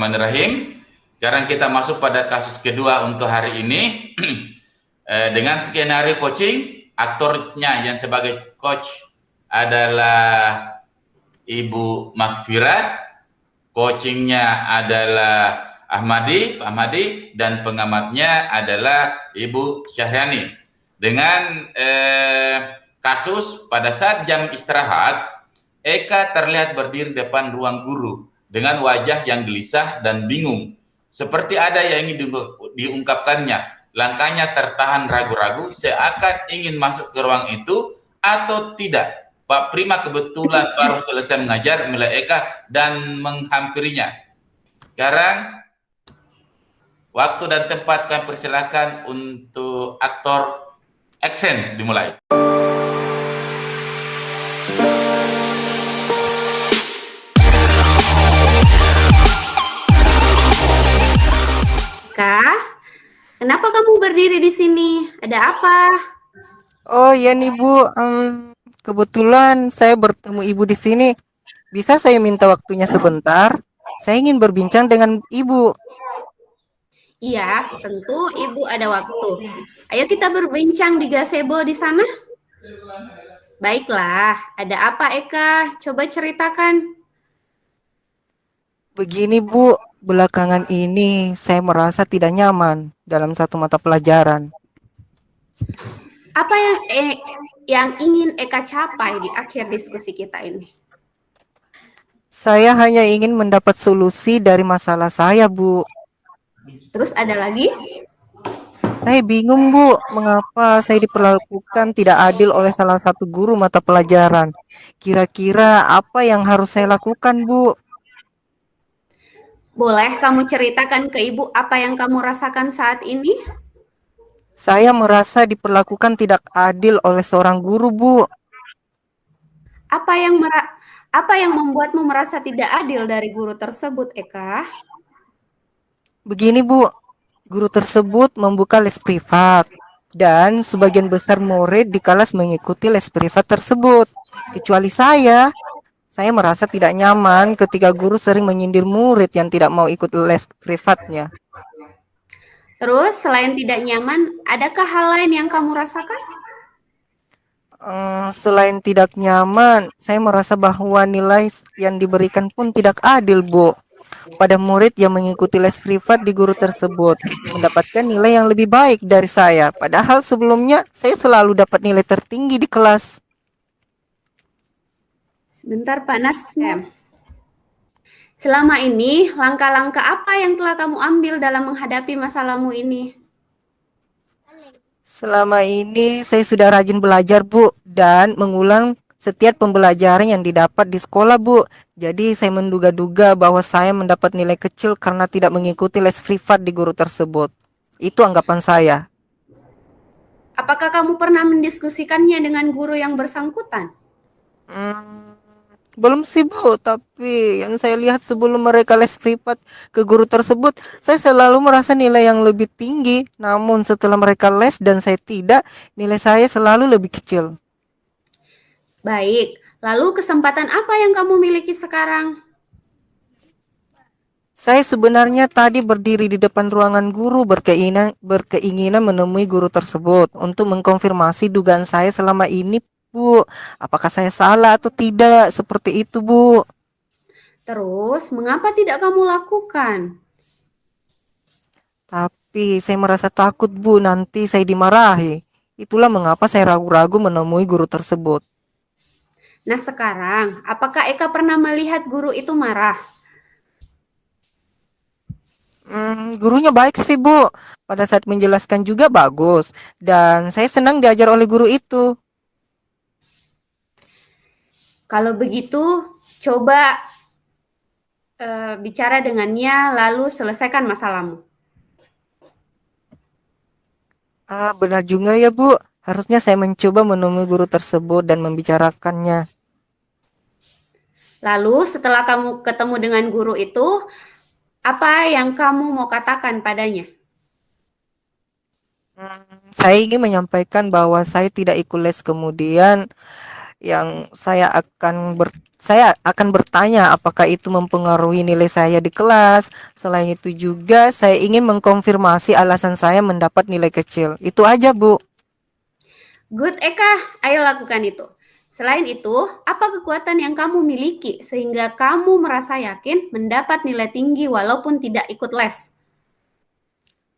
Bismillahirrahmanirrahim. Sekarang kita masuk pada kasus kedua untuk hari ini. Dengan skenario coaching, aktornya yang sebagai coach adalah Ibu Makfirah, coachingnya adalah Pak Ahmadi, dan pengamatnya adalah Ibu Syahriani. Dengan kasus pada saat jam istirahat, Eka terlihat berdiri depan ruang guru dengan wajah yang gelisah dan bingung, seperti ada yang ingin diungkapkannya. Langkahnya tertahan ragu-ragu, seakan ingin masuk ke ruang itu atau tidak. Pak Prima kebetulan baru selesai mengajar mulai Eka dan menghampirinya. Sekarang waktu dan tempat kami persilakan untuk aktor action dimulai. Kak, kenapa kamu berdiri di sini? Ada apa? Oh ya nih Bu, kebetulan saya bertemu Ibu di sini. Bisa saya minta waktunya sebentar? Saya ingin berbincang dengan Ibu. Iya, tentu Ibu ada waktu. Ayo kita berbincang di gazebo di sana. Baiklah, ada apa Eka? Coba ceritakan. Begini Bu, belakangan ini saya merasa tidak nyaman dalam satu mata pelajaran. Apa yang ingin Eka capai di akhir diskusi kita ini? Saya hanya ingin mendapat solusi dari masalah saya, Bu. Terus ada lagi? Saya bingung, Bu, mengapa saya diperlakukan tidak adil oleh salah satu guru mata pelajaran. Kira-kira apa yang harus saya lakukan, Bu? Boleh kamu ceritakan ke Ibu apa yang kamu rasakan saat ini? Saya merasa diperlakukan tidak adil oleh seorang guru, Bu. Apa yang membuatmu merasa tidak adil dari guru tersebut, Eka? Begini, Bu, guru tersebut membuka les privat dan sebagian besar murid di kelas mengikuti les privat tersebut. Kecuali saya merasa tidak nyaman ketika guru sering menyindir murid yang tidak mau ikut les privatnya. Terus, selain tidak nyaman, adakah hal lain yang kamu rasakan? Selain tidak nyaman, saya merasa bahwa nilai yang diberikan pun tidak adil, Bu. Pada murid yang mengikuti les privat di guru tersebut, mendapatkan nilai yang lebih baik dari saya. Padahal sebelumnya, saya selalu dapat nilai tertinggi di kelas. Sebentar, Pak Nasm. Selama ini, langkah-langkah apa yang telah kamu ambil dalam menghadapi masalahmu ini? Selama ini saya sudah rajin belajar, Bu, dan mengulang setiap pembelajaran yang didapat di sekolah, Bu. Jadi saya menduga-duga bahwa saya mendapat nilai kecil karena tidak mengikuti les privat di guru tersebut. Itu anggapan saya. Apakah kamu pernah mendiskusikannya dengan guru yang bersangkutan? Belum sih, Bu, tapi yang saya lihat sebelum mereka les privat ke guru tersebut, saya selalu merasa nilai yang lebih tinggi. Namun setelah mereka les dan saya tidak, nilai saya selalu lebih kecil. Baik, lalu kesempatan apa yang kamu miliki sekarang? Saya sebenarnya tadi berdiri di depan ruangan guru berkeinginan menemui guru tersebut untuk mengkonfirmasi dugaan saya selama ini, Bu. Apakah saya salah atau tidak? Seperti itu, Bu. Terus, mengapa tidak kamu lakukan? Tapi saya merasa takut, Bu, nanti saya dimarahi. Itulah mengapa saya ragu-ragu menemui guru tersebut. Nah sekarang, apakah Eka pernah melihat guru itu marah? Gurunya baik sih, Bu. Pada saat menjelaskan juga bagus. Dan saya senang diajar oleh guru itu. Kalau begitu, coba bicara dengannya lalu selesaikan masalahmu. Benar juga ya, Bu. Harusnya saya mencoba menemui guru tersebut dan membicarakannya. Lalu setelah kamu ketemu dengan guru itu, apa yang kamu mau katakan padanya? Saya ingin menyampaikan bahwa saya tidak ikut les, kemudian yang saya akan bertanya apakah itu mempengaruhi nilai saya di kelas. Selain itu juga saya ingin mengkonfirmasi alasan saya mendapat nilai kecil. Itu aja, Bu. Good Eka, ayo lakukan itu. Selain itu, apa kekuatan yang kamu miliki sehingga kamu merasa yakin mendapat nilai tinggi walaupun tidak ikut les?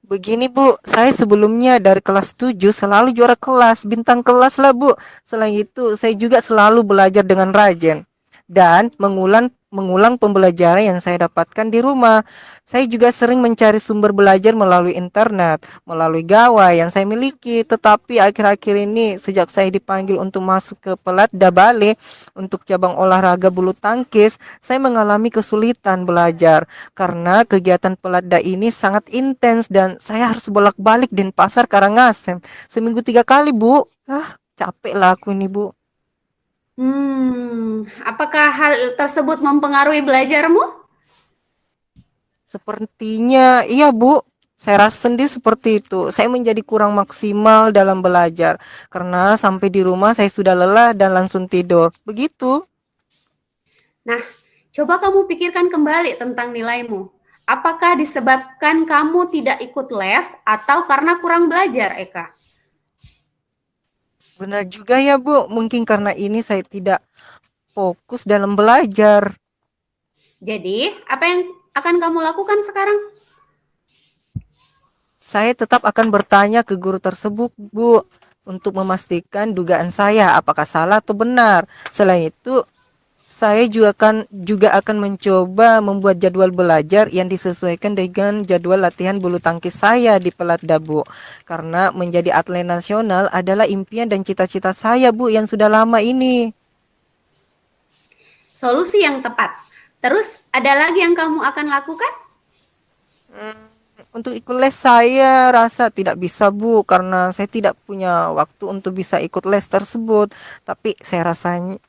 Begini Bu, saya sebelumnya dari kelas 7 selalu juara kelas, bintang kelas lah Bu. Selain itu, saya juga selalu belajar dengan rajin dan mengulang pembelajaran yang saya dapatkan di rumah. Saya juga sering mencari sumber belajar melalui internet, melalui gawai yang saya miliki. Tetapi akhir-akhir ini sejak saya dipanggil untuk masuk ke Pelatda Bale untuk cabang olahraga bulu tangkis, saya mengalami kesulitan belajar karena kegiatan Pelatda ini sangat intens dan saya harus bolak-balik Denpasar Karangasem seminggu 3 kali Bu. Capek lah aku ini Bu. Apakah hal tersebut mempengaruhi belajarmu? Sepertinya iya Bu. Saya rasa sendiri seperti itu. Saya menjadi kurang maksimal dalam belajar karena sampai di rumah saya sudah lelah dan langsung tidur. Begitu. Nah, coba kamu pikirkan kembali tentang nilaimu. Apakah disebabkan kamu tidak ikut les atau karena kurang belajar, Eka? Benar juga ya Bu. Mungkin karena ini saya tidak fokus dalam belajar. Jadi, apa yang akan kamu lakukan sekarang? Saya tetap akan bertanya ke guru tersebut, Bu, untuk memastikan dugaan saya apakah salah atau benar. Selain itu, saya juga akan mencoba membuat jadwal belajar yang disesuaikan dengan jadwal latihan bulu tangkis saya di Pelatda, Bu. Karena menjadi atlet nasional adalah impian dan cita-cita saya, Bu, yang sudah lama ini. Solusi yang tepat. Terus, ada lagi yang kamu akan lakukan? Untuk ikut les saya rasa tidak bisa Bu, karena saya tidak punya waktu untuk bisa ikut les tersebut. Tapi saya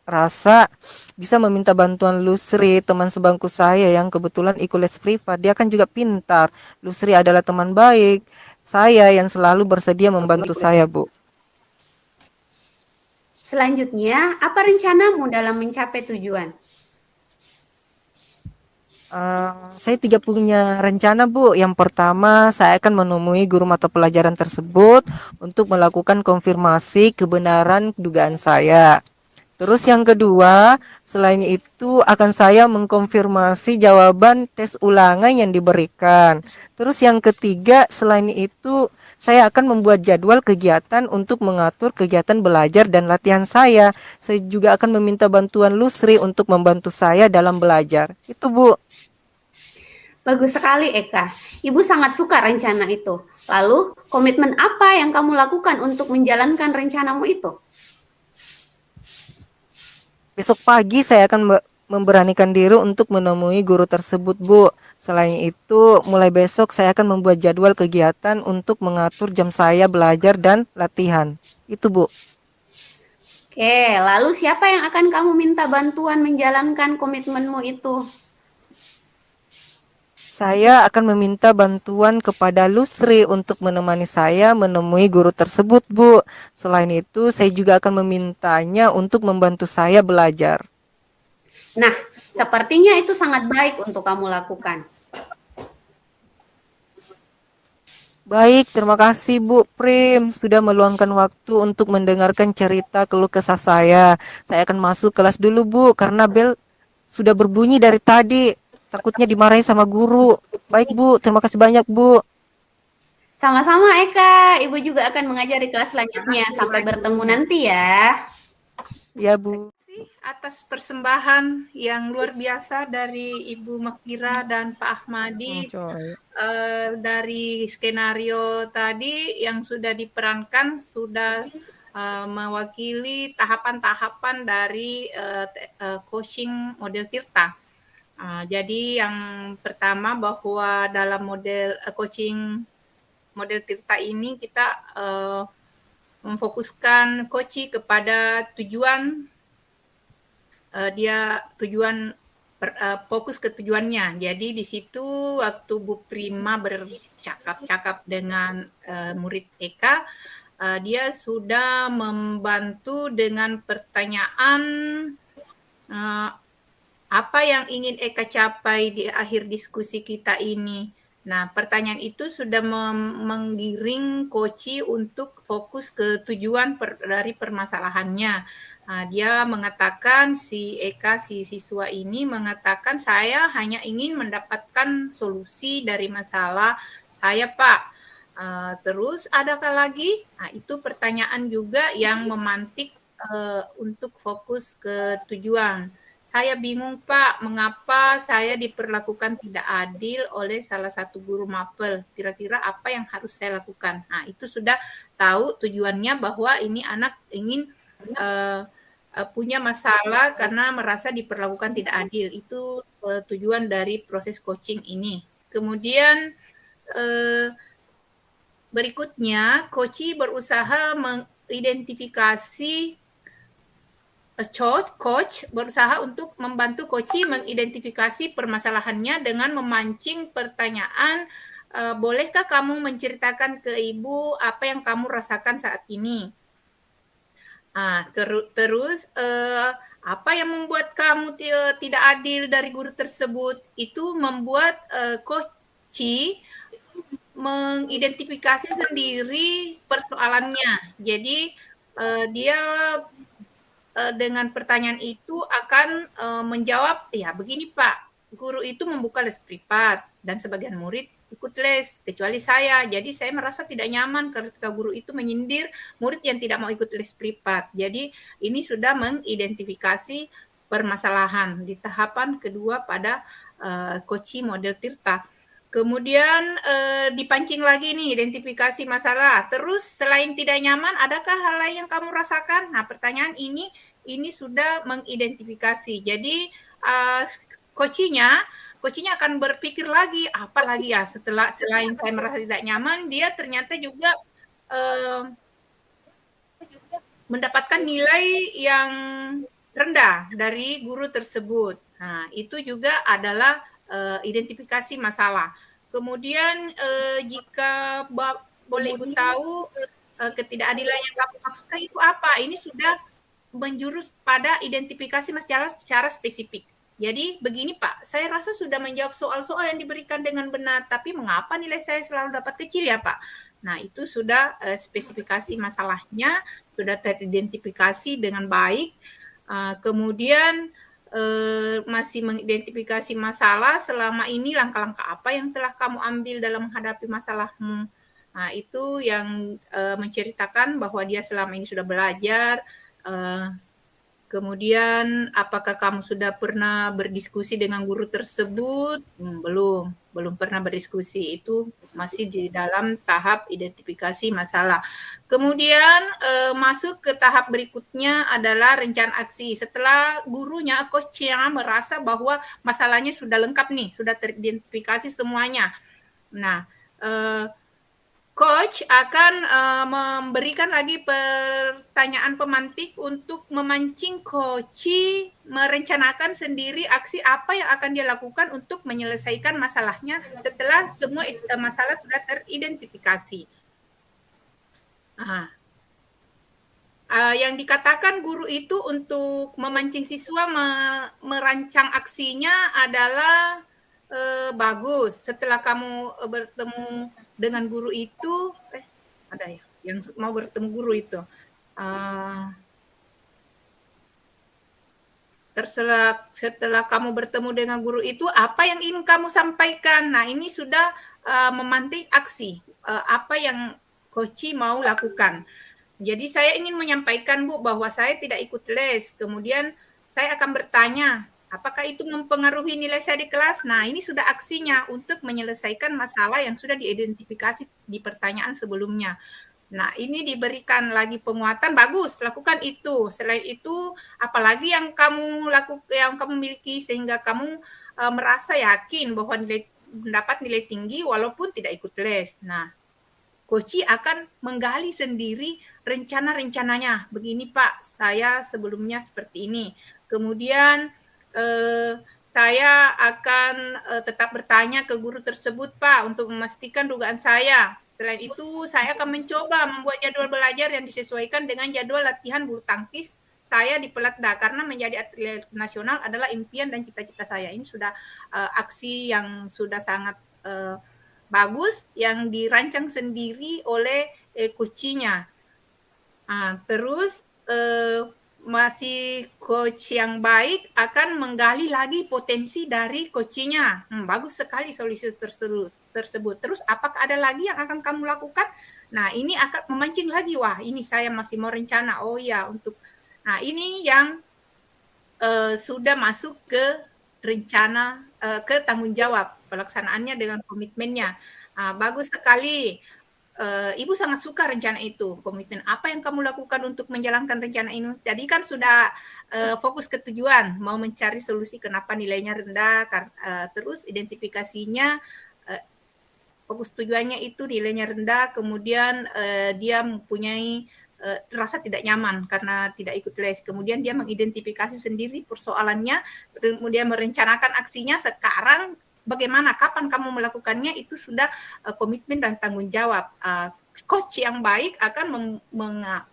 rasa bisa meminta bantuan Lusri, teman sebangku saya yang kebetulan ikut les privat. Dia kan juga pintar. Lusri adalah teman baik saya yang selalu bersedia membantu saya Bu. Selanjutnya, apa rencanamu dalam mencapai tujuan? Saya tidak punya rencana Bu. Yang pertama, saya akan menemui guru mata pelajaran tersebut untuk melakukan konfirmasi kebenaran dugaan saya. Terus yang kedua, selain itu akan saya mengkonfirmasi jawaban tes ulangan yang diberikan. Terus yang ketiga, selain itu saya akan membuat jadwal kegiatan untuk mengatur kegiatan belajar dan latihan saya. Saya juga akan meminta bantuan Lusri untuk membantu saya dalam belajar. Itu Bu. Bagus sekali, Eka. Ibu sangat suka rencana itu. Lalu, komitmen apa yang kamu lakukan untuk menjalankan rencanamu itu? Besok pagi saya akan memberanikan diri untuk menemui guru tersebut, Bu. Selain itu, mulai besok saya akan membuat jadwal kegiatan untuk mengatur jam saya belajar dan latihan. Itu, Bu. Oke, lalu siapa yang akan kamu minta bantuan menjalankan komitmenmu itu? Saya akan meminta bantuan kepada Lusri untuk menemani saya menemui guru tersebut, Bu. Selain itu, saya juga akan memintanya untuk membantu saya belajar. Nah, sepertinya itu sangat baik untuk kamu lakukan. Baik, terima kasih Bu Prim sudah meluangkan waktu untuk mendengarkan cerita keluh kesah saya. Saya akan masuk kelas dulu Bu, karena bel sudah berbunyi dari tadi. Takutnya dimarahi sama guru. Baik Bu, terima kasih banyak Bu. Sama-sama Eka, Ibu juga akan mengajar di kelas selanjutnya. Sampai bertemu nanti ya. Ya Bu. Atas persembahan yang luar biasa dari Ibu Makira dan Pak Ahmadi dari skenario tadi yang sudah diperankan sudah mewakili tahapan-tahapan dari coaching model Tirta. Jadi yang pertama bahwa dalam model coaching model Tirta ini kita memfokuskan coaching kepada tujuan fokus ke tujuannya. Jadi di situ waktu Bu Prima bercakap-cakap dengan murid Eka, dia sudah membantu dengan pertanyaan apa yang ingin Eka capai di akhir diskusi kita ini. Nah, pertanyaan itu sudah menggiring Koci untuk fokus ke tujuan dari permasalahannya. Nah, dia mengatakan, si Eka, si siswa ini mengatakan, saya hanya ingin mendapatkan solusi dari masalah saya, Pak. Terus adakah lagi? Nah, itu pertanyaan juga yang memantik untuk fokus ke tujuan. Saya bingung, Pak, mengapa saya diperlakukan tidak adil oleh salah satu guru mapel. Kira-kira apa yang harus saya lakukan? Nah, itu sudah tahu tujuannya bahwa ini anak ingin punya masalah karena merasa diperlakukan tidak adil. Itu tujuan dari proses coaching ini. Kemudian berikutnya, Koci berusaha mengidentifikasi coach berusaha untuk membantu Koci mengidentifikasi permasalahannya dengan memancing pertanyaan, bolehkah kamu menceritakan ke ibu apa yang kamu rasakan saat ini? Terus apa yang membuat kamu tidak adil dari guru tersebut? Itu membuat Koci mengidentifikasi sendiri persoalannya. Jadi dia dengan pertanyaan itu akan menjawab, ya begini Pak, guru itu membuka les privat dan sebagian murid ikut les, kecuali saya. Jadi saya merasa tidak nyaman ketika guru itu menyindir murid yang tidak mau ikut les privat. Jadi ini sudah mengidentifikasi permasalahan di tahapan kedua pada Koci model Tirta. Kemudian dipancing lagi nih identifikasi masalah. Terus selain tidak nyaman, adakah hal lain yang kamu rasakan? Nah, pertanyaan ini sudah mengidentifikasi. Jadi Kocinya akan berpikir lagi, apa lagi ya selain saya merasa tidak nyaman, dia ternyata juga mendapatkan nilai yang rendah dari guru tersebut. Nah, itu juga adalah identifikasi masalah. Kemudian jika boleh Ibu tahu ketidakadilan yang kamu maksudkan itu apa? Ini sudah menjurus pada identifikasi masalah secara spesifik. Jadi begini Pak, saya rasa sudah menjawab soal-soal yang diberikan dengan benar, tapi mengapa nilai saya selalu dapat kecil ya Pak? Nah, itu sudah spesifikasi masalahnya, sudah teridentifikasi dengan baik. Kemudian masih mengidentifikasi masalah, selama ini langkah-langkah apa yang telah kamu ambil dalam menghadapi masalahmu. Nah, itu yang menceritakan bahwa dia selama ini sudah belajar. Kemudian apakah kamu sudah pernah berdiskusi dengan guru tersebut? Belum pernah berdiskusi. Itu masih di dalam tahap identifikasi masalah. Kemudian masuk ke tahap berikutnya adalah rencana aksi. Setelah gurunya, coachnya merasa bahwa masalahnya sudah lengkap nih, sudah teridentifikasi semuanya. Nah, Coach akan memberikan lagi pertanyaan pemantik untuk memancing Koci merencanakan sendiri aksi apa yang akan dia lakukan untuk menyelesaikan masalahnya setelah semua masalah sudah teridentifikasi. Yang dikatakan guru itu untuk memancing siswa merancang aksinya adalah bagus. Setelah kamu bertemu dengan guru itu, ada ya yang mau bertemu guru itu. Setelah kamu bertemu dengan guru itu, apa yang ingin kamu sampaikan? Nah, ini sudah memantik aksi. Apa yang Koci mau lakukan. Jadi saya ingin menyampaikan Bu bahwa saya tidak ikut les. Kemudian saya akan bertanya, apakah itu mempengaruhi nilai saya di kelas? Nah, ini sudah aksinya untuk menyelesaikan masalah yang sudah diidentifikasi di pertanyaan sebelumnya. Nah, ini diberikan lagi penguatan, bagus, lakukan itu. Selain itu, apalagi yang kamu miliki sehingga kamu merasa yakin bahwa mendapat nilai tinggi walaupun tidak ikut les. Nah, Koci akan menggali sendiri rencana-rencananya. Begini Pak, saya sebelumnya seperti ini. Kemudian saya akan tetap bertanya ke guru tersebut Pak untuk memastikan dugaan saya. Selain itu, saya akan mencoba membuat jadwal belajar yang disesuaikan dengan jadwal latihan bulu tangkis saya di Pelatda, karena menjadi atlet nasional adalah impian dan cita-cita saya. Ini sudah aksi yang sudah sangat bagus, yang dirancang sendiri oleh coachnya. Terus masih coach yang baik akan menggali lagi potensi dari coachnya. Bagus sekali solusi tersebut. Terus apakah ada lagi yang akan kamu lakukan? Nah, ini akan memancing lagi, wah ini saya masih mau rencana. Oh ya, nah ini yang sudah masuk ke rencana, ke tanggung jawab pelaksanaannya dengan komitmennya. Bagus sekali. Ibu sangat suka rencana itu. Komitmen apa yang kamu lakukan untuk menjalankan rencana ini? Jadi kan sudah fokus ke tujuan, mau mencari solusi kenapa nilainya rendah, terus identifikasinya, fokus tujuannya itu nilainya rendah, kemudian dia mempunyai rasa tidak nyaman karena tidak ikut les. Kemudian dia mengidentifikasi sendiri persoalannya, kemudian merencanakan aksinya. Sekarang bagaimana, kapan kamu melakukannya, itu sudah komitmen dan tanggung jawab. Coach yang baik akan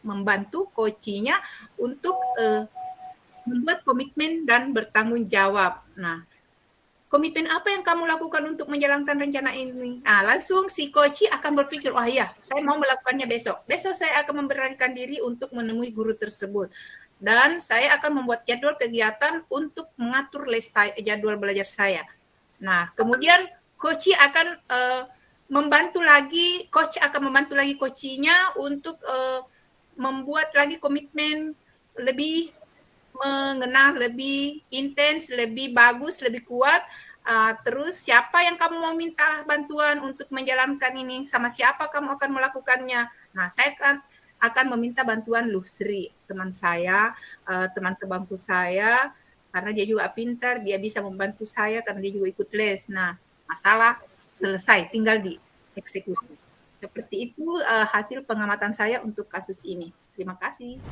membantu coachnya untuk membuat komitmen dan bertanggung jawab. Nah, komitmen apa yang kamu lakukan untuk menjalankan rencana ini? Langsung si coach akan berpikir, wah ya, saya mau melakukannya besok. Besok saya akan memberanikan diri untuk menemui guru tersebut. Dan saya akan membuat jadwal kegiatan untuk mengatur jadwal belajar saya. Nah, kemudian coach akan membantu lagi coachnya untuk membuat lagi komitmen lebih mengenal, lebih intens, lebih bagus, lebih kuat. Terus siapa yang kamu mau minta bantuan untuk menjalankan ini, sama siapa kamu akan melakukannya. Nah, saya akan meminta bantuan Lusri, teman saya, teman sebangku saya, karena dia juga pintar, dia bisa membantu saya karena dia juga ikut les. Nah, masalah selesai, tinggal dieksekusi. Seperti itu hasil pengamatan saya untuk kasus ini. Terima kasih.